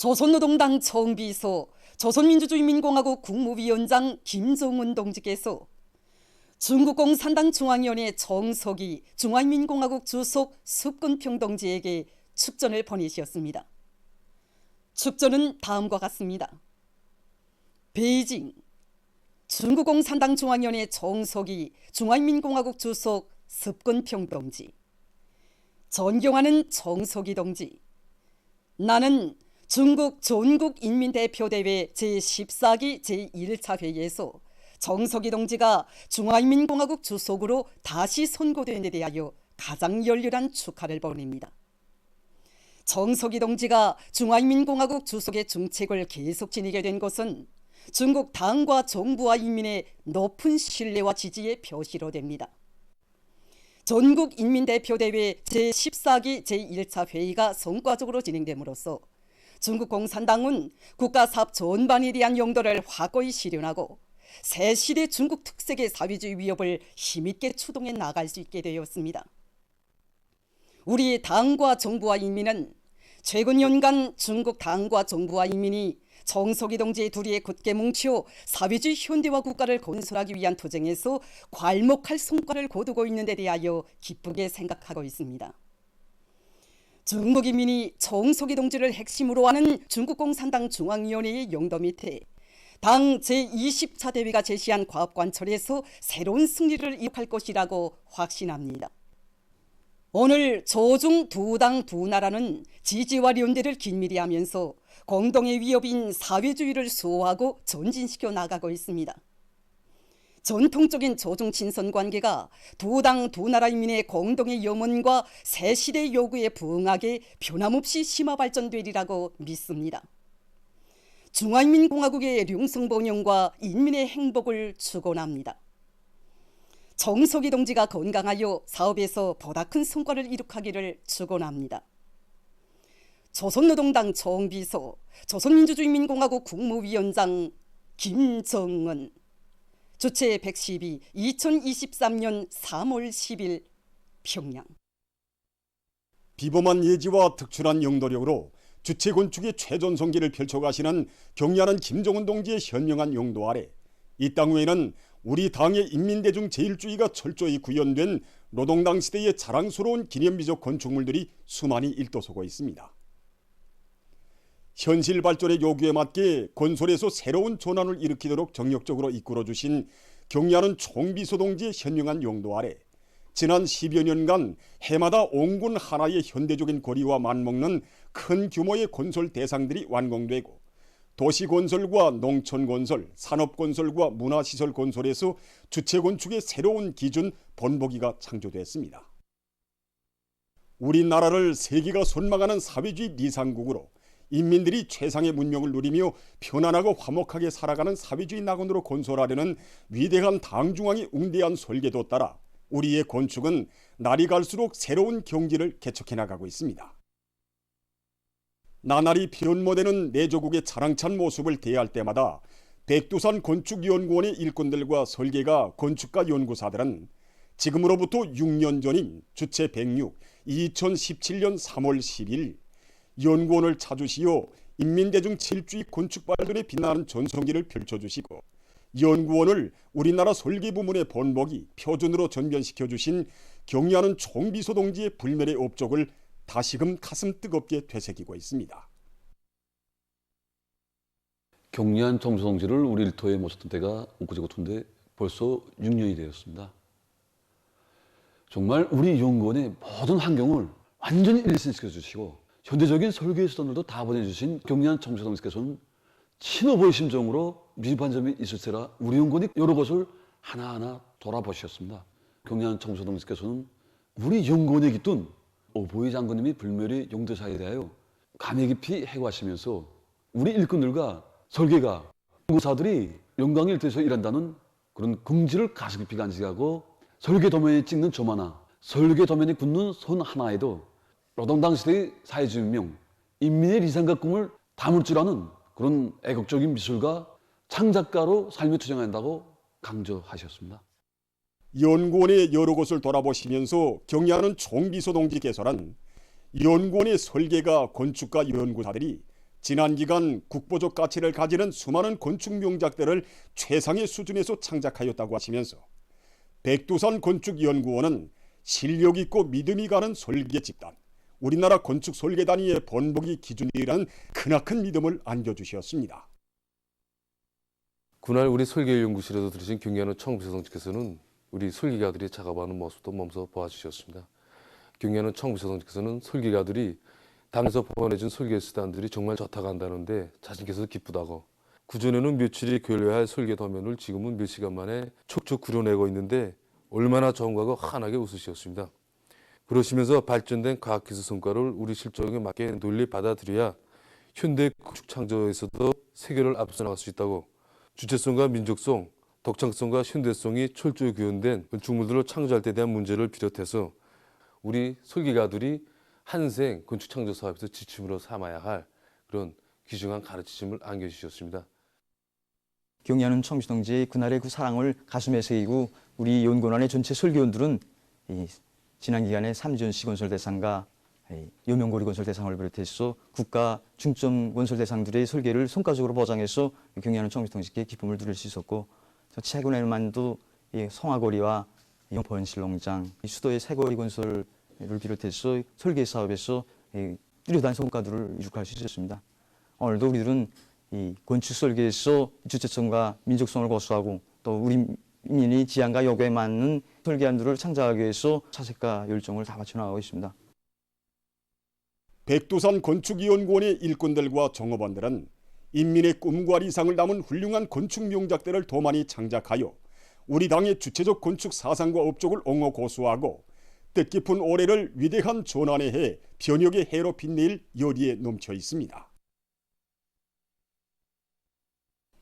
조선노동당 총비서 조선민주주의인민공화국 국무위원장 김정은 동지께서 중국 공산당 중앙위원회 정석이 중화인민공화국 주석 석근평 동지에게 축전을 보내셨습니다. 축전은 다음과 같습니다. 베이징, 중국 공산당 중앙위원회 정석이 중화인민공화국 주석 석근평 동지. 존경하는 정석이 동지, 나는 중국 전국인민대표대회 제14기 제1차 회의에서 정석이 동지가 중화인민공화국 주석으로 다시 선고된 데 대하여 가장 열렬한 축하를 보냅니다. 정석이 동지가 중화인민공화국 주석의 중책을 계속 지니게 된 것은 중국 당과 정부와 인민의 높은 신뢰와 지지의 표시로 됩니다. 전국인민대표대회 제14기 제1차 회의가 성과적으로 진행됨으로써 중국 공산당은 국가사업 전반에 대한 용도를 확고히 실현하고 새 시대 중국 특색의 사회주의 위협을 힘있게 추동해 나갈 수 있게 되었습니다. 우리 당과 정부와 인민은 최근 연간 중국 당과 정부와 인민이 정석이 동지의 둘이에 굳게 뭉쳐 사회주의 현대화 국가를 건설하기 위한 투쟁에서 괄목할 성과를 거두고 있는 데 대하여 기쁘게 생각하고 있습니다. 중국 인민이 정석이 동지를 핵심으로 하는 중국 공산당 중앙위원회의 용도 밑에 당 제20차 대회가 제시한 과업관철에서 새로운 승리를 이룩할 것이라고 확신합니다. 오늘 조중 두 당 두 나라는 지지와 연대를 긴밀히 하면서 공동의 위협인 사회주의를 수호하고 전진시켜 나가고 있습니다. 전통적인 조중 친선 관계가 두 당 두 나라 인민의 공동의 염원과 새 시대의 요구에 부응하게 변함없이 심화 발전되리라고 믿습니다. 중화인민공화국의 룡성번영과 인민의 행복을 축원합니다. 정석이 동지가 건강하여 사업에서 보다 큰 성과를 이룩하기를 축원합니다. 조선노동당 총비서 조선민주주의인민공화국 국무위원장 김정은. 주최 112 2023년 3월 10일 평양. 비범한 예지와 특출한 영도력으로 주체 건축의 최전성기를 펼쳐가시는 경리하는 김정은 동지의 현명한 용도 아래 이 땅 위에는 우리 당의 인민대중 제일주의가 철저히 구현된 노동당 시대의 자랑스러운 기념비적 건축물들이 수많이 일도서고 있습니다. 현실 발전의 요구에 맞게 건설에서 새로운 전환을 일으키도록 정력적으로 이끌어주신 경리하는 총비서 동지의 현명한 용도 아래 지난 10여 년간 해마다 온군 하나의 현대적인 거리와 맞먹는 큰 규모의 건설 대상들이 완공되고 도시건설과 농촌건설, 산업건설과 문화시설 건설에서 주체건축의 새로운 기준 본보기가 창조됐습니다. 우리나라를 세계가 선망하는 사회주의 리상국으로 인민들이 최상의 문명을 누리며 편안하고 화목하게 살아가는 사회주의 낙원으로 건설하려는 위대한 당중앙의 웅대한 설계도 따라 우리의 건축은 날이 갈수록 새로운 경지를 개척해 나가고 있습니다. 나날이 변모되는 내조국의 자랑찬 모습을 대할 때마다 백두산 건축연구원의 일꾼들과 설계가 건축가 연구사들은 지금으로부터 6년 전인 주체 106 2017년 3월 10일 연구원을 찾으시어 인민대중 제일주의 건축 발전에 빛나는 전성기를 펼쳐주시고 연구원을 우리나라 설계부문의 본보기 표준으로 전변시켜 주신 경리하는 총비서 동지의 불멸의 업적을 다시금 가슴 뜨겁게 되새기고 있습니다. 경리한 총비서 동지를 우리 일터에 모셨던 때가 엊그제 같은데 벌써 6년이 되었습니다. 정말 우리 연구원의 모든 환경을 완전히 일신시켜 주시고 현대적인 설계 수단들도 다 보내주신 경리한 총비서 동지께서는 친어버의 심정으로 미흡한 점이 있을세라 우리 연구원이 여러 것을 하나하나 돌아보셨습니다. 경리한 총비서 동지께서는 우리 연구원에 깃둔 어보이 장군님이 불멸의 용도사에 대하여 감회 깊이 해고하시면서 우리 일꾼들과 설계가 연구사들이 영광의 일터에서 일한다는 그런 긍지를 가슴 깊이 간직하고 설계 도면에 찍는 점 하나, 설계 도면에 굳는 손 하나에도 노동당 시대의 사회주의 운명, 인민의 리상과 꿈을 담을 줄 아는 그런 애국적인 미술가, 창작가로 삶에 투쟁한다고 강조하셨습니다. 연구원의 여러 곳을 돌아보시면서 경리하는 총비서 동지께서는 연구원의 설계가 건축가 연구사들이 지난 기간 국보적 가치를 가지는 수많은 건축 명작들을 최상의 수준에서 창작하였다고 하시면서 백두산 건축연구원은 실력 있고 믿음이 가는 설계 집단, 우리나라 건축 설계 단위의 번복이 기준이라는 크나큰 믿음을 안겨주셨습니다. 그날 우리 설계연구실에서 들으신 경의하는 청부사장님께서는 우리 설계가들이 작업하는 모습도 몸소 보아주셨습니다. 경의하는 청부사장님께서는 설계가들이 당에서 보내준 설계 수단들이 정말 좋다고 한다는데 자신께서 기쁘다고, 그전에는 며칠이 걸려야 할 설계 도면을 지금은 몇 시간 만에 촉촉 그려내고 있는데 얼마나 좋은가고 환하게 웃으셨습니다. 그러시면서 발전된 과학기술 성과를 우리 실적에 맞게 널리 받아들여야 현대 건축 창조에서도 세계를 앞서 나갈 수 있다고, 주체성과 민족성, 독창성과 현대성이 철저히 구현된 건축물들을 창조할 때 대한 문제를 비롯해서 우리 설계가들이 한생 건축 창조 사업에서 지침으로 삼아야 할 그런 귀중한 가르침을 안겨주셨습니다. 경의하는 청주동지의 그날의 그 사랑을 가슴에 새기고 우리 연구원의 전체 설계원들은 지난 기간에 삼지연씨 건설대상과 여명고리 건설대상을 비롯해서 국가 중점 건설대상들의 설계를 성과적으로 보장해서 경의하는 청주동지께 기쁨을 누릴 수 있었고, 최근에만도 성화거리와 영포현실농장, 수도의 새거리 건설을 비롯해서 설계 사업에서 뚜렷한 성과들을 이룩할 수 있었습니다. 오늘도 우리들은 이 건축 설계에서 주체성과 민족성을 고수하고 또 우리 민의 지향과 요구에 맞는 설계안들을 창작하기 위해서 사색과 열정을 다 바쳐나가고 있습니다. 백두산 건축연구원의 일꾼들과 종업원들은 인민의 꿈과理想을 담은 훌륭한 건축 명작들을 더 많이 창작하여 우리 당의 주체적 건축 사상과 업적을 옹호 고수하고 뜻깊은 올해를 위대한 전환의 해, 변혁의 해로 빛낼 열의에 넘쳐 있습니다.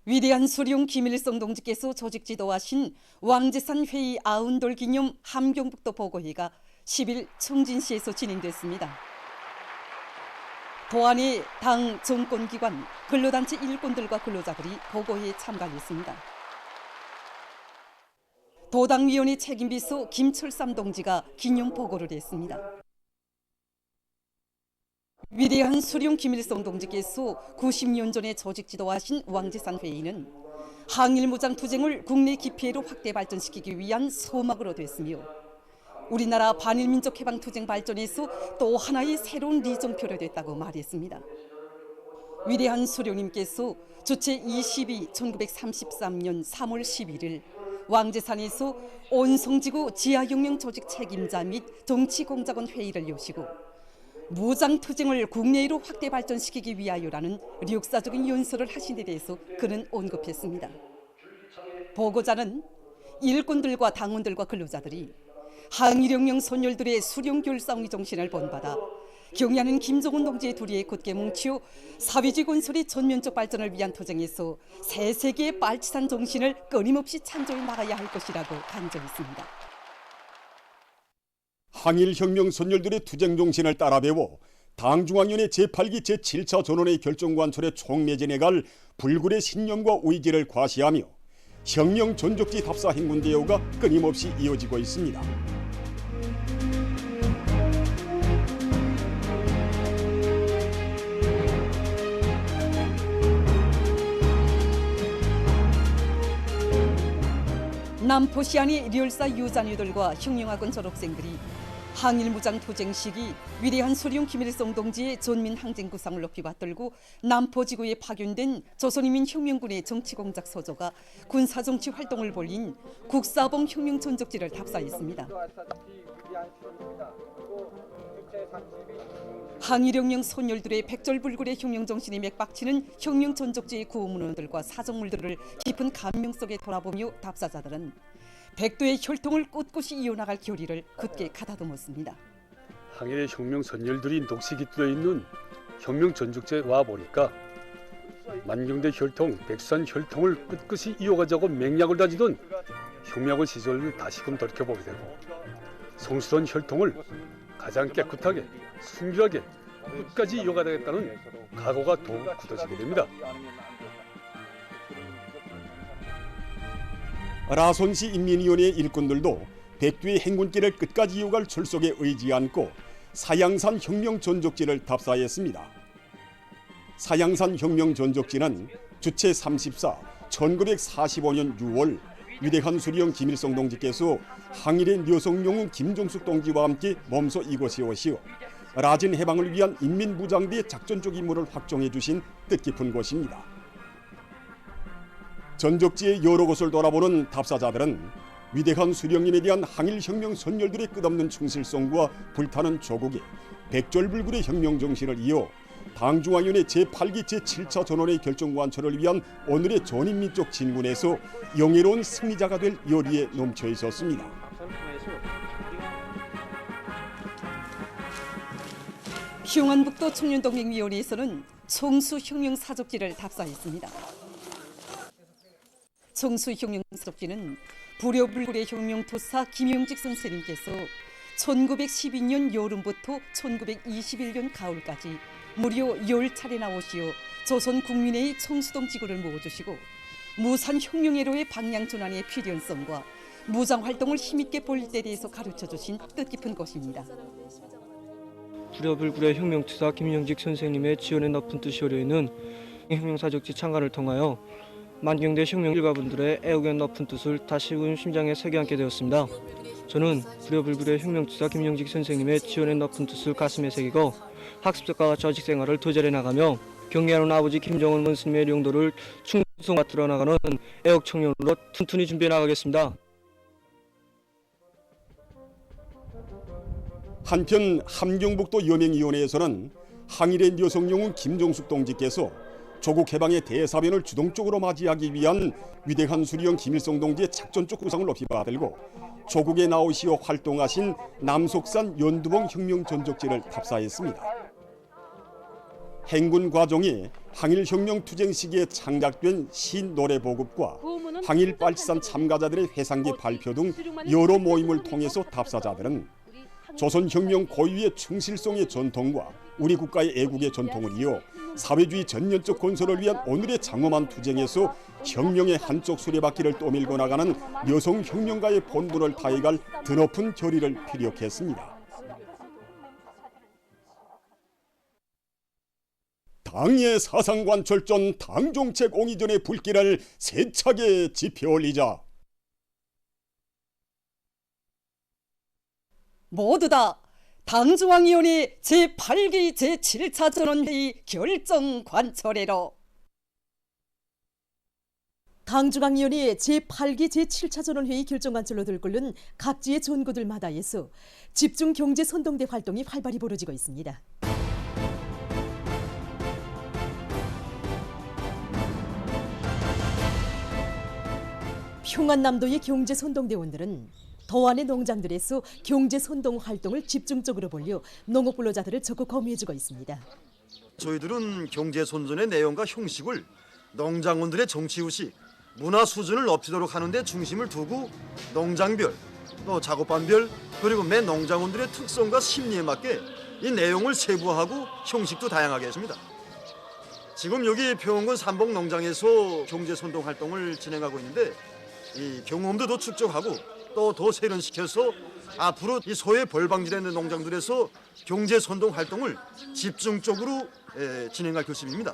위대한 수룡 김일성 동지께서 조직 지도하신 왕제산 회의 90돌 기념 함경북도 보고회가 10일 청진시에서 진행됐습니다. 도안의 당 정권기관, 근로단체 일꾼들과 근로자들이 보고회에 참가했습니다. 도당위원회 책임비서 김철삼 동지가 기념 보고를 했습니다. 위대한 수룡 김일성 동지께서 90년 전에 조직 지도하신 왕제산 회의는 항일무장 투쟁을 국내 기피로 확대 발전시키기 위한 소막으로 됐으며 우리나라 반일민족 해방 투쟁 발전에서 또 하나의 새로운 리정표로 됐다고 말했습니다. 위대한 수룡님께서 주체 1933년 3월 11일 왕제산에서 온성지구 지하혁명 조직 책임자 및 정치공작원 회의를 여시고 무장투쟁을 국내로 확대 발전시키기 위하여라는 역사적인 연설을 하신 데 대해서 그는 언급했습니다. 보고자는 일꾼들과 당원들과 근로자들이 항일혁명 선열들의 수룡결사의 정신을 본받아 경의하는 김정은 동지의 도리에 굳게 뭉치어 사회주의 건설의 전면적 발전을 위한 투쟁에서 새 세계의 빨치산 정신을 끊임없이 창조해 나가야 할 것이라고 강조했습니다. 항일혁명 선열들의 투쟁 정신을 따라 배워 당중앙위원회 제8기 제7차 전원회 결정관철에 총매진해 갈 불굴의 신념과 의지를 과시하며 혁명 전적지 답사 행군 대우가 끊임없이 이어지고 있습니다. 남포시안의 리얼사 유자녀들과 혁명학원 졸업생들이 항일무장 투쟁 시기 위대한 수룡 김일성 동지의 전민항쟁구상을 높이 받들고 남포지구에 파견된 조선인민혁명군의 정치공작 소조가 군사정치 활동을 벌인 국사봉 혁명전적지를 답사했습니다. 항일혁명 선열들의 백절불굴의 혁명정신이 맥박치는 혁명전적지의 구호문헌들과 사정물들을 깊은 감명 속에 돌아보며 답사자들은 백두의 혈통을 꿋꿋이 이어나갈 결의를 굳게 가다듬었습니다. 항일의 혁명 선열들이 녹시 깃들어 있는 혁명 전적지에 와 보니까 만경대 혈통, 백두산 혈통을 꿋꿋이 이어가자고 맹약을 다지던 혁명의 시절을 다시금 돌이켜보게 되고 성스러운 혈통을 가장 깨끗하게, 순결하게 끝까지 이어가야겠다는 각오가 더욱 굳어지게 됩니다. 라손시 인민위원회 일꾼들도 백두의 행군길을 끝까지 이어갈 출속에 의지 않고 사양산 혁명 전적지를 답사했습니다. 사양산 혁명 전적지는 주체 34, 1945년 6월 위대한 수령 김일성 동지께서 항일의 묘성영웅 김종숙 동지와 함께 몸소 이곳에 오시어 라진 해방을 위한 인민무장대 작전적 임무를 확정해 주신 뜻깊은 곳입니다. 전적지의 여러 곳을 돌아보는 답사자들은 위대한 수령님에 대한 항일혁명 선열들의 끝없는 충실성과 불타는 조국의 백절불굴의 혁명 정신을 이어 당중앙위원회 제8기 제7차 전원의 결정 완철을 위한 오늘의 전인민족 진군에서 영예로운 승리자가 될 열의에 넘쳐 있었습니다. 평안북도 청년동맹위원회에서는 청수혁명사적지를 답사했습니다. 청수혁명사적지는 불효불굴의 혁명토사 김영직 선생님께서 1912년 여름부터 1921년 가을까지 무려 10차례나 오시어 조선 국민의 청수동 지구를 모아주시고 무산혁명회로의 방향전환의 필연성과 무장활동을 힘있게 벌일 때에 대해서 가르쳐주신 뜻깊은 곳입니다. 불효불굴의 혁명투사 김영직 선생님의 지원의 높은 뜻이 어려있는 혁명사적지 참관을 통하여 만경대 혁명 일가분들의 애국의 높은 뜻을 다시 심장에 새겨안게 되었습니다. 저는 불효불굴의 혁명투사 김영직 선생님의 지원의 높은 뜻을 가슴에 새기고 학습적과 조직 생활을 도전해 나가며 경례하는 아버지 김정은 원스님의 용도를 충성 받들어 나가는 애국 청년으로 튼튼히 준비해 나가겠습니다. 한편 함경북도 여맹위원회에서는 항일의 묘성영웅 김종숙 동지께서 조국 해방의 대사변을 주동적으로 맞이하기 위한 위대한 수령 김일성 동지의 작전적 구상을 높이 받들고 조국에 나오시어 활동하신 남속산 연두봉 혁명 전적지를 답사했습니다. 행군 과정에 항일혁명 투쟁 시기에 창작된 신노래 보급과 항일 빨치산 참가자들의 회상기 발표 등 여러 모임을 통해서 답사자들은 조선혁명 고유의 충실성의 전통과 우리 국가의 애국의 전통을 이어 사회주의 전면적 건설을 위한 오늘의 장엄한 투쟁에서 혁명의 한쪽 수레바퀴를 떠밀고 나가는 여성혁명가의 본분을 다해갈 드높은 결의를 피력했습니다. 당의 사상관철전 당정책 옹이전의 불길을 세차게 지펴올리자. 모두 다 당중앙위원회 제8기 제7차 전원회의 결정 관철회로. 당중앙위원회 제8기 제7차 전원회의 결정 관철로 들끓는 각지의 전구들마다에서 집중경제선동대 활동이 활발히 벌어지고 있습니다. 평안남도의 경제선동대원들은 도안의 농장들에서 경제선동 활동을 집중적으로 벌려 농업근로자들을 적극 검토해주고 있습니다. 저희들은 경제선전의 내용과 형식을 농장원들의 정치의식, 문화 수준을 높이도록 하는 데 중심을 두고 농장별, 또 작업반별, 그리고 매 농장원들의 특성과 심리에 맞게 이 내용을 세부화하고 형식도 다양하게 했습니다. 지금 여기 평원군 삼봉 농장에서 경제선동 활동을 진행하고 있는데 이 경험도 더 축적하고 또 더 세련시켜서 앞으로 이 소외 벌방지되는 농장들에서 경제선동 활동을 집중적으로 진행할 결심입니다.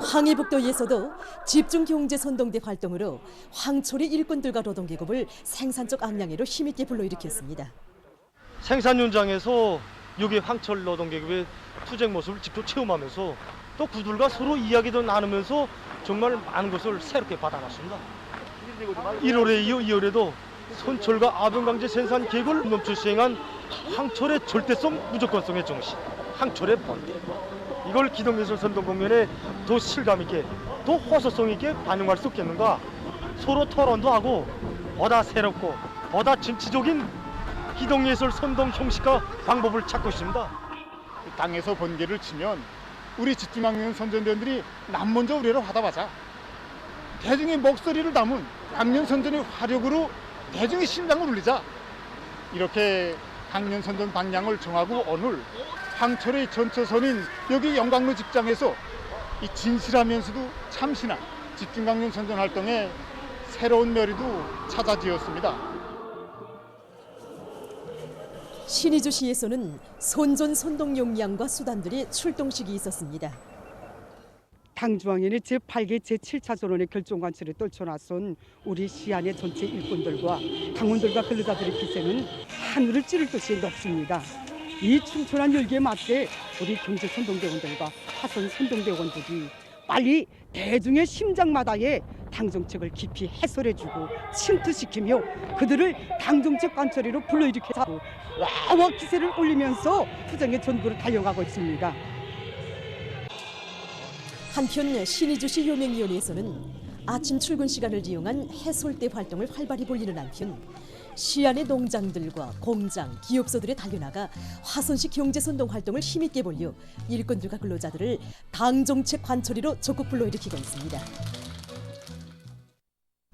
황해북도에서도 집중경제선동대 활동으로 황초리 일꾼들과 노동계급을 생산적 악량회로 힘있게 불러일으켰습니다. 생산 현장에서 여기 황철 노동계급의 투쟁 모습을 직접 체험하면서 또 그들과 서로 이야기도 나누면서 정말 많은 것을 새롭게 받아놨습니다. 1월에 이어 2월에도 선철과 아병강제 생산 계획을 멈춰 시행한 황철의 절대성 무조건성의 정신, 황철의 본대. 이걸 기동예술선동공연에 더 실감있게, 더 호소성 있게 반영할 수 없겠는가. 서로 토론도 하고 보다 새롭고 보다 정치적인 기동예술선동 형식과 방법을 찾고 있습니다. 땅에서 번개를 치면 우리 집중항공 선전대원들이 남 먼저 우리를 화답하자. 대중의 목소리를 담은 강년선전의 화력으로 대중의 심장을 울리자. 이렇게 강년선전 방향을 정하고 오늘 황철의 전처선인 여기 영광로 직장에서 이 진실하면서도 참신한 집중강연선전 활동에 새로운 멸의도 찾아지었습니다. 신의주시에서는 손전손동 용량과 수단들의 출동식이 있었습니다. 당중앙위원회 제8개 제7차 전원의 결정관철에 떨쳐나선 우리 시안의 전체 일꾼들과 당원들과 근로자들의 기세는 하늘을 찌를 듯이 높습니다. 이 충천한 열기에 맞게 우리 경제선동대원들과 화선선동대원들이 빨리 대중의 심장마다의 당정책을 깊이 해설해주고 침투시키며 그들을 당정책 관철이로 불러일으켜서 와와 기세를 올리면서 투쟁의 전부를 달려가고 있습니다. 한편 신의주시 요명위원회에서는 아침 출근 시간을 이용한 해솔대 활동을 활발히 벌이는 한편 시안의 농장들과 공장, 기업소들에 달려나가 화선식 경제선동 활동을 힘있게 벌여 일꾼들과 근로자들을 당정책 관철이로 적극 불러일으키고 있습니다.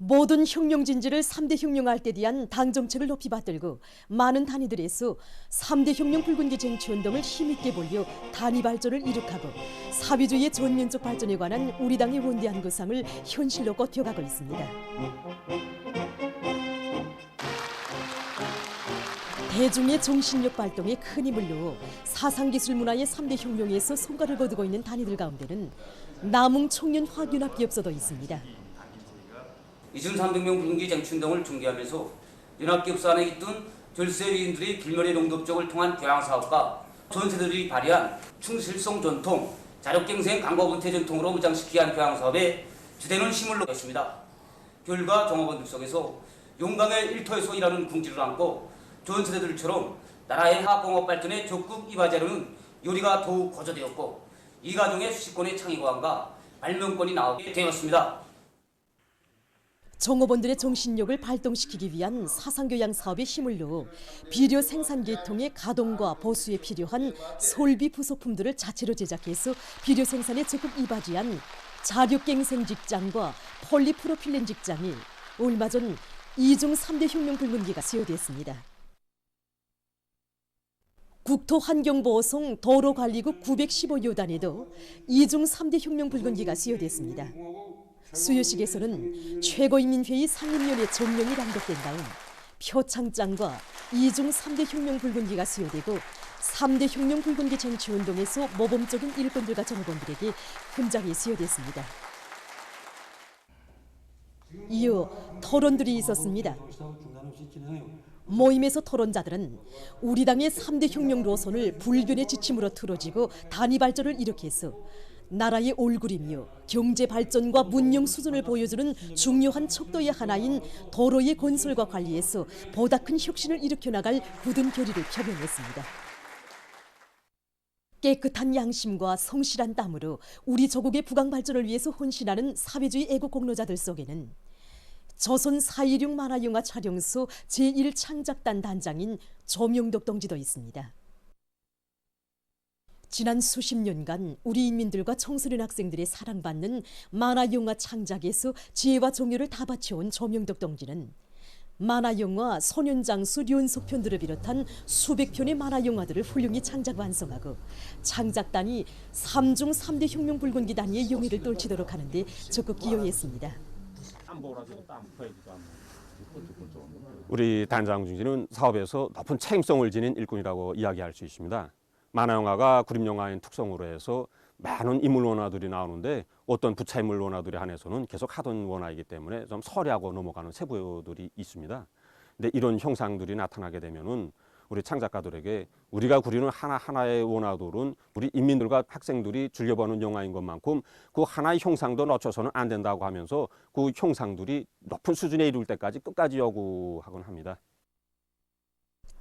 모든 혁명진지를 3대 혁명할 때 대한 당정책을 높이 받들고 많은 단위들에서 3대 혁명 붉은기 쟁취운동을 힘있게 벌여 단위 발전을 이룩하고 사회주의의 전면적 발전에 관한 우리 당의 원대한 구상을 현실로 꼽혀가고 있습니다. 대중의 정신력 발동에 큰 힘을 넣어 사상기술 문화의 3대 혁명에서 성과를 거두고 있는 단위들 가운데는 남웅 청년 화균합 기업소도 있습니다. 2300명 붉은기 쟁취운동을 중개하면서 연합기업소 안에 있던 절세위인들의 불멸의 농업적을 통한 교양사업과 전세들이 발휘한 충실성 전통, 자력갱생 강과분태 전통으로 무장시키기 위한 교양사업에 주되는 힘을 놓았습니다. 결과 종업원들 속에서 용강의 일터에서 일하는 궁지를 안고 전 세대들처럼 나라의 화학공업 발전에 적극 이바지하려는 요리가 더욱 고조되었고 이 과정에 수식권의 창의권과 발명권이 나오게 되었습니다. 종업원들의 정신력을 발동시키기 위한 사상교양 사업에 힘을 넣어 비료 생산 계통의 가동과 보수에 필요한 솔비 부속품들을 자체로 제작해서 비료 생산에 적극 이바지한 자력갱생 직장과 폴리프로필렌 직장이 얼마 전 2중 3대 혁명 붉은기가 수여됐습니다. 국토환경보호성 도로관리국 915요단에도 2중 3대 혁명 붉은기가 수여됐습니다. 수여식에서는 최고인민회의 상임위원회 종령이 낭독된 다음 표창장과 2중 3대 혁명 붉은기가 수여되고 3대 혁명 붉은기 쟁취운동에서 모범적인 일꾼들과 종업원들에게 훈장이 수여됐습니다. 이후 토론들이 있었습니다. 모임에서 토론자들은 우리 당의 3대 혁명 노선을 불변의 지침으로 틀어지고 단위 발전을 일으켜서 나라의 올구리며 경제 발전과 문명 수준을 보여주는 중요한 척도의 하나인 도로의 건설과 관리에서 보다 큰 혁신을 일으켜 나갈 굳은 결의를 표명했습니다. 깨끗한 양심과 성실한 땀으로 우리 조국의 부강 발전을 위해서 헌신하는 사회주의 애국 공로자들 속에는 조선 4.16 만화영화 촬영소 제1창작단 단장인 조명덕 동지도 있습니다. 지난 수십 년간 우리 인민들과 청소년 학생들의 사랑받는 만화영화 창작에서 지혜와 정열을 다 바쳐온 조명덕 동지는 만화영화 소년장수 련속편들을 비롯한 수백 편의 만화영화들을 훌륭히 창작 완성하고 창작단이 3중 3대 혁명 붉은기 단위의 영예를 떨치도록 하는데 적극 기여했습니다. 우리 단장 중진은 사업에서 높은 책임성을 지닌 일꾼이라고 이야기할 수 있습니다. 만화영화가 그림영화인 특성으로 해서 많은 인물 원화들이 나오는데 어떤 부차인물 원화들에 한해서는 계속 하던 원화이기 때문에 좀 서리하고 넘어가는 세부들이 있습니다. 근데 이런 형상들이 나타나게 되면은 우리 창작가들에게 우리가 그리는 하나하나의 원화들은 우리 인민들과 학생들이 즐겨보는 영화인 것만큼 그 하나의 형상도 놓쳐서는 안 된다고 하면서 그 형상들이 높은 수준에 이룰 때까지 끝까지 요구하곤 합니다.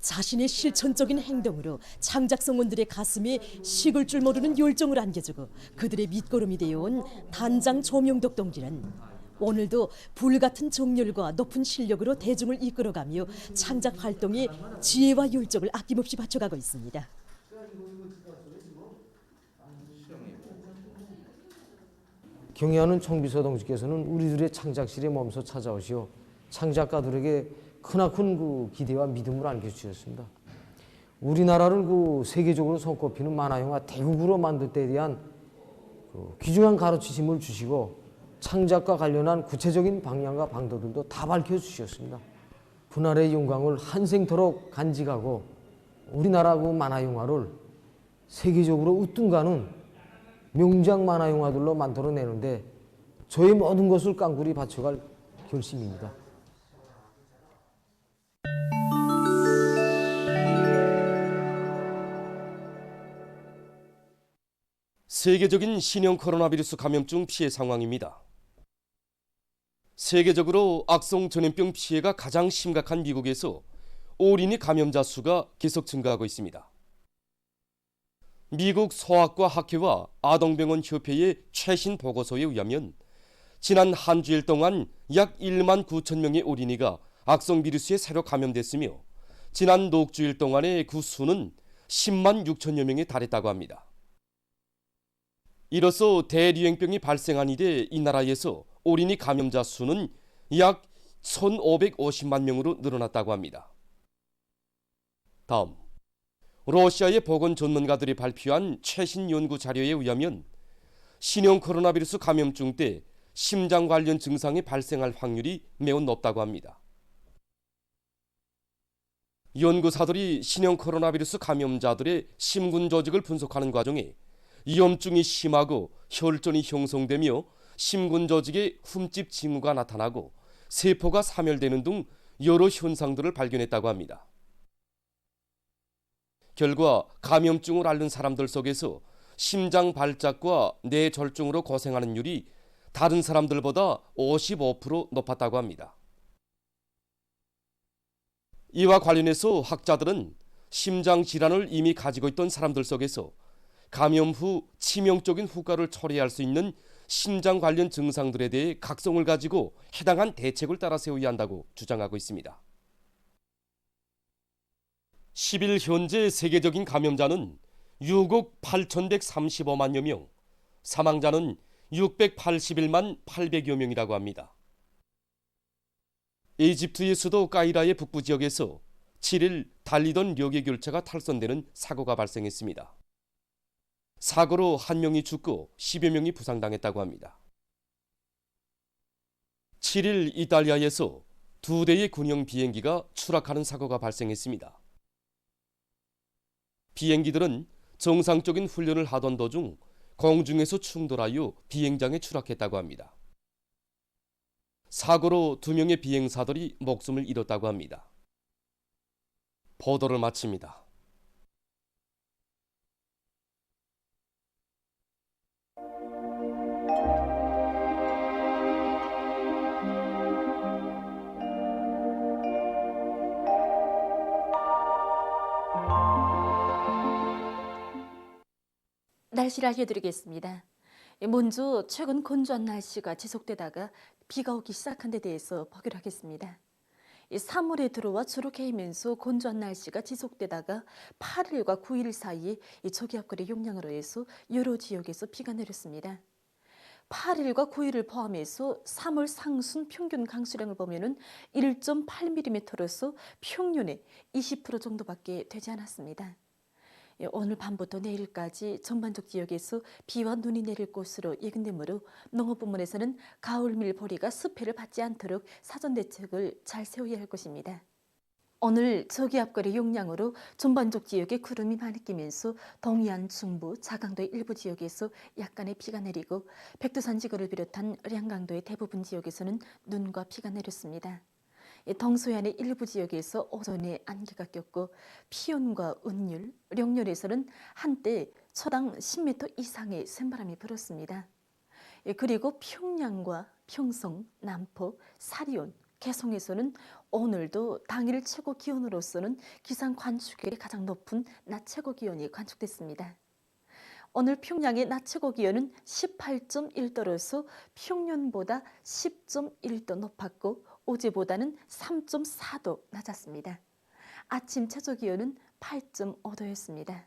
자신의 실천적인 행동으로 창작성원들의 가슴에 식을 줄 모르는 열정을 안겨주고 그들의 밑거름이 되어온 단장 조명덕 동지는 오늘도 불같은 정열과 높은 실력으로 대중을 이끌어가며 창작 활동에 지혜와 열정을 아낌없이 바쳐가고 있습니다. 경애하는 청비서 동지께서는 우리들의 창작실에 몸소 찾아오시어 창작가들에게 크나큰 그 기대와 믿음을 안겨주셨습니다. 우리나라를 그 세계적으로 손꼽히는 만화영화 대국으로 만들 때에 대한 그 귀중한 가르치심을 주시고 창작과 관련한 구체적인 방향과 방도들도 다 밝혀주셨습니다. 그날의 영광을 한생토록 간직하고 우리나라 그 만화 영화를 세계적으로 우뚝가는 명작 만화 영화들로 만들어내는데 저의 모든 것을 깡굴이 바쳐갈 결심입니다. 세계적인 신형 코로나 바이러스 감염증 피해 상황입니다. 세계적으로 악성 전염병 피해가 가장 심각한 미국에서 어린이 감염자 수가 계속 증가하고 있습니다. 미국 소아과 학회와 아동병원 협회의 최신 보고서에 의하면 지난 한 주일 동안 약 1만 9천 명의 어린이가 악성 비루스에 새로 감염됐으며 지난 녹주일 동안의 그 수는 10만 6천여 명에 달했다고 합니다. 이로써 대류행병이 발생한 이래 이 나라에서 어린이 감염자 수는 약 1,550만 명으로 늘어났다고 합니다. 다음, 러시아의 보건 전문가들이 발표한 최신 연구 자료에 의하면 신형 코로나 바이러스 감염증 때 심장 관련 증상이 발생할 확률이 매우 높다고 합니다. 연구사들이 신형 코로나 바이러스 감염자들의 심근 조직을 분석하는 과정에 위험증이 심하고 혈전이 형성되며 심근 조직에 흠집 징후가 나타나고 세포가 사멸되는 등 여러 현상들을 발견했다고 합니다. 결과 감염증을 앓는 사람들 속에서 심장 발작과 뇌졸중으로 고생하는 율이 다른 사람들보다 55% 높았다고 합니다. 이와 관련해서 학자들은 심장 질환을 이미 가지고 있던 사람들 속에서 감염 후 치명적인 후과를 초래할 수 있는 심장 관련 증상들에 대해 각성을 가지고 해당한 대책을 따라 세워야 한다고 주장하고 있습니다. 10일 현재 세계적인 감염자는 6억 8,135만여 명, 사망자는 681만 800여 명이라고 합니다. 이집트의 수도 까이라의 북부 지역에서 7일 달리던 료계결차가 탈선되는 사고가 발생했습니다. 사고로 한 명이 죽고 10여 명이 부상당했다고 합니다. 7일 이탈리아에서 2대의 군용 비행기가 추락하는 사고가 발생했습니다. 비행기들은 정상적인 훈련을 하던 도중 공중에서 충돌하여 비행장에 추락했다고 합니다. 사고로 2명의 비행사들이 목숨을 잃었다고 합니다. 보도를 마칩니다. 날씨를 알려드리겠습니다. 먼저 최근 건조한 날씨가 지속되다가 비가 오기 시작한 데 대해서 보기로 하겠습니다. 3월에 들어와 주로 개면서 건조한 날씨가 지속되다가 8일과 9일 사이에 저기압골의 영향으로 해서 여러 지역에서 비가 내렸습니다. 8일과 9일을 포함해서 3월 상순 평균 강수량을 보면은 1.8mm로서 평년의 20% 정도밖에 되지 않았습니다. 오늘 밤부터 내일까지 전반적 지역에서 비와 눈이 내릴 것으로 예견되므로 농업부문에서는 가을밀 보리가 습해를 받지 않도록 사전 대책을 잘 세워야 할 것입니다. 오늘 저기압골의 영향으로 전반적 지역에 구름이 많이 끼면서 동해안 중부, 자강도의 일부 지역에서 약간의 비가 내리고 백두산 지구를 비롯한 량강도의 대부분 지역에서는 눈과 비가 내렸습니다. 동서해안의 일부 지역에서 오전에 안개가 꼈고 피온과 운율, 령렬에서는 한때 초당 10m 이상의 샘바람이 불었습니다. 그리고 평양과 평성, 남포, 사리온, 개성에서는 오늘도 당일 최고 기온으로서는 기상 관측일에 가장 높은 낮 최고 기온이 관측됐습니다. 오늘 평양의 낮 최고 기온은 18.1도로서 평년보다 10.1도 높았고 어제보다는 3.4도 낮았습니다. 아침 최저 기온은 8.5도였습니다.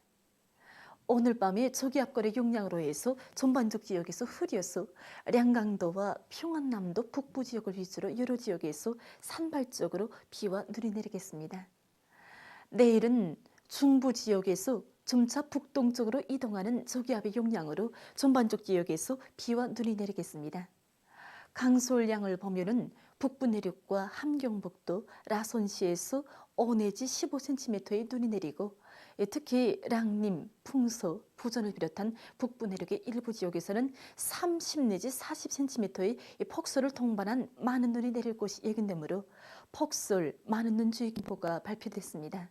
오늘 밤에 저기압골의 영향으로 해서 전반적 지역에서 흐려서 량강도와 평안남도 북부 지역을 위주로 여러 지역에서 산발적으로 비와 눈이 내리겠습니다. 내일은 중부 지역에서 점차 북동쪽으로 이동하는 저기압의 영향으로 전반적 지역에서 비와 눈이 내리겠습니다. 강수량을 보면은 북부 내륙과 함경북도, 라손시에서 5 내지 15cm의 눈이 내리고 특히 랑림, 풍소, 부전을 비롯한 북부 내륙의 일부 지역에서는 30 내지 40cm의 폭설을 동반한 많은 눈이 내릴 것이 예견되므로 폭설, 많은 눈 주의경보가 발표됐습니다.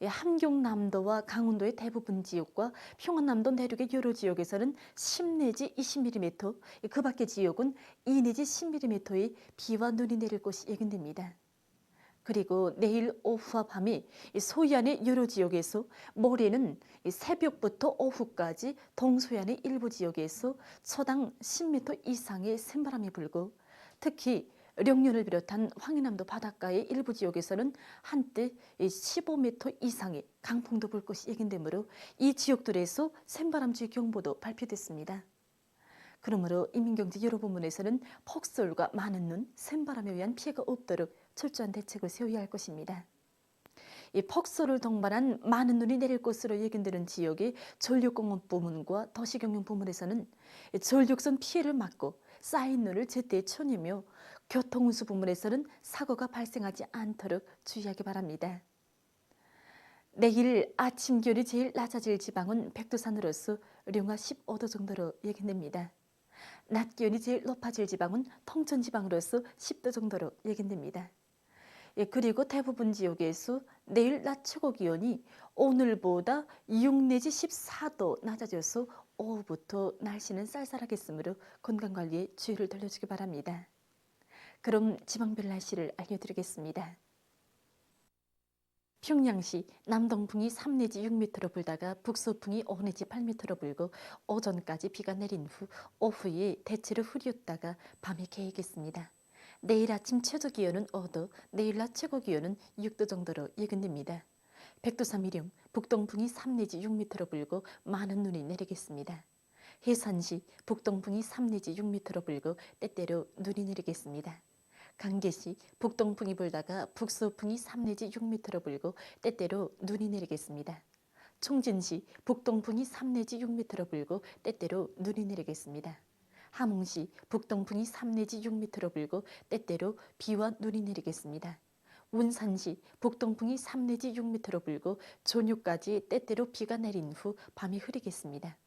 함경남도와 강원도의 대부분 지역과 평안남도 내륙의 여러 지역에서는 10 내지 20mm, 그 밖의 지역은 2 내지 10mm의 비와 눈이 내릴 것이 예견됩니다. 그리고 내일 오후와 밤에 소해안의 여러 지역에서, 모레는 새벽부터 오후까지 동서해안의 일부 지역에서 초당 10m 이상의 센바람이 불고, 특히 령년을 비롯한 황해남도 바닷가의 일부 지역에서는 한때 15m 이상의 강풍도 불 것이 예견되므로 이 지역들에서 센바람 주의 경보도 발표됐습니다. 그러므로 인민경제 여러 부문에서는 폭설과 많은 눈, 센바람에 의한 피해가 없도록 철저한 대책을 세워야 할 것입니다. 이 폭설을 동반한 많은 눈이 내릴 것으로 예견되는 지역의 전력공업 부문과 도시경영 부문에서는 전력선 피해를 막고 쌓인 눈을 제때 쳐내며, 교통운수 부문에서는 사고가 발생하지 않도록 주의하기 바랍니다. 내일 아침 기온이 제일 낮아질 지방은 백두산으로서 영하 15도 정도로 예견됩니다. 낮 기온이 제일 높아질 지방은 통천 지방으로서 10도 정도로 예견됩니다. 그리고 대부분 지역에서 내일 낮 최고 기온이 오늘보다 6 내지 14도 낮아져서 오후부터 날씨는 쌀쌀하겠으므로 건강관리에 주의를 돌려주기 바랍니다. 그럼 지방별 날씨를 알려드리겠습니다. 평양시 남동풍이 3 내지 6m로 불다가 북서풍이 5 내지 8m로 불고 오전까지 비가 내린 후 오후에 대체로 흐렸다가 밤에 개겠습니다. 내일 아침 최저 기온은 5도, 내일 낮 최고 기온은 6도 정도로 예견됩니다. 백두산 미령 북동풍이 3 내지 6m로 불고 많은 눈이 내리겠습니다. 해산시 북동풍이 3 내지 6m로 불고 때때로 눈이 내리겠습니다. 강계시 북동풍이 불다가 북서풍이 3 내지 6m로 불고 때때로 눈이 내리겠습니다. 총진시 북동풍이 3 내지 6m로 불고 때때로 눈이 내리겠습니다. 함흥시 북동풍이 3 내지 6m로 불고 때때로 비와 눈이 내리겠습니다. 운산시 북동풍이 3 내지 6m로 불고 저녁까지 때때로 비가 내린 후 밤이 흐리겠습니다.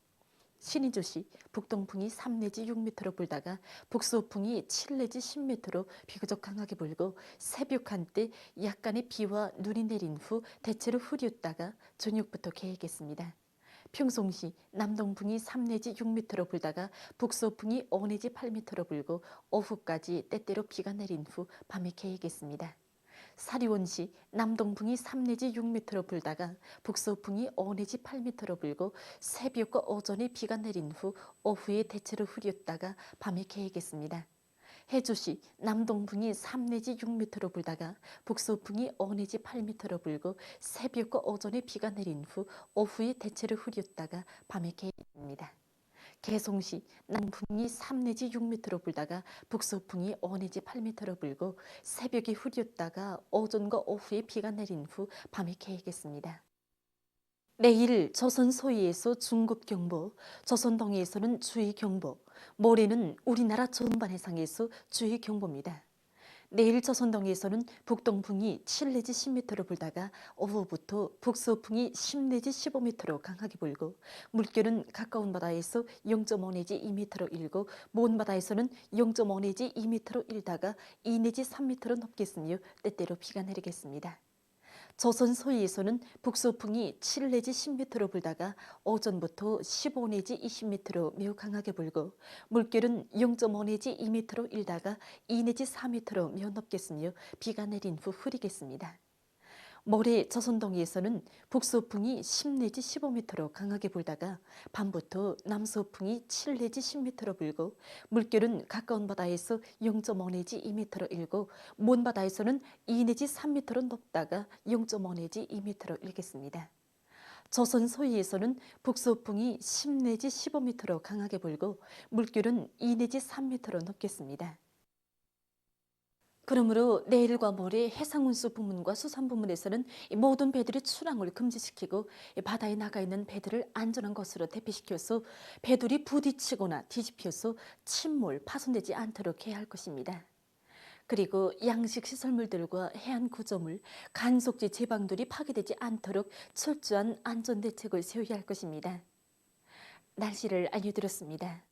신의주시 북동풍이 3 내지 6m로 불다가 북서풍이 7 내지 10m로 비교적 강하게 불고 새벽 한때 약간의 비와 눈이 내린 후 대체로 흐렸다가 저녁부터 개겠습니다. 평송시 남동풍이 3 내지 6m로 불다가 북서풍이 5 내지 8m로 불고 오후까지 때때로 비가 내린 후 밤에 개겠습니다. 사리원시 남동풍이 3 내지 6m로 불다가 북서풍이 5 내지 8m로 불고 새벽과 오전에 비가 내린 후 오후에 대체로 흐렸다가 밤에 개겠습니다. 해주시 남동풍이 3 내지 6m로 불다가 북서풍이 5 내지 8m로 불고 새벽과 오전에 비가 내린 후 오후에 대체로 흐렸다가 밤에 개입니다. 개송시 남풍이 3 내지 6m로 불다가 북서풍이 5 내지 8m로 불고 새벽에 흐렸다가 오전과 오후에 비가 내린 후 밤에 개겠습니다. 내일 조선 소위에서 중급경보, 조선 동해에서는 주의경보, 모레는 우리나라 전반 해상에서 주의경보입니다. 내일 조선 동해에서는 북동풍이 7 내지 10m로 불다가 오후부터 북서풍이 10 내지 15m로 강하게 불고 물결은 가까운 바다에서 0.5 내지 2m로 일고 먼 바다에서는 0.5 내지 2m로 일다가 2 내지 3m로 높겠으며 때때로 비가 내리겠습니다. 조선 서해에서는 북서풍이 7 내지 10m로 불다가 오전부터 15 내지 20m로 매우 강하게 불고 물결은 0.5 내지 2m로 일다가 2 내지 4m로 매우 높겠으며 비가 내린 후 흐리겠습니다. 모레 조선 동해에서는 북서풍이 10 내지 15m로 강하게 불다가 밤부터 남서풍이 7 내지 10m로 불고 물결은 가까운 바다에서 0.5 내지 2m로 일고 먼 바다에서는 2 내지 3m로 높다가 0.5 내지 2m로 일겠습니다. 조선 서해에서는 북서풍이 10 내지 15m로 강하게 불고 물결은 2 내지 3m로 높겠습니다. 그러므로 내일과 모레 해상운수 부문과 수산 부문에서는 모든 배들의 출항을 금지시키고 바다에 나가 있는 배들을 안전한 곳으로 대피시켜서 배들이 부딪히거나 뒤집혀서 침몰, 파손되지 않도록 해야 할 것입니다. 그리고 양식 시설물들과 해안 구조물, 간속지 제방들이 파괴되지 않도록 철저한 안전 대책을 세워야 할 것입니다. 날씨를 알려드렸습니다.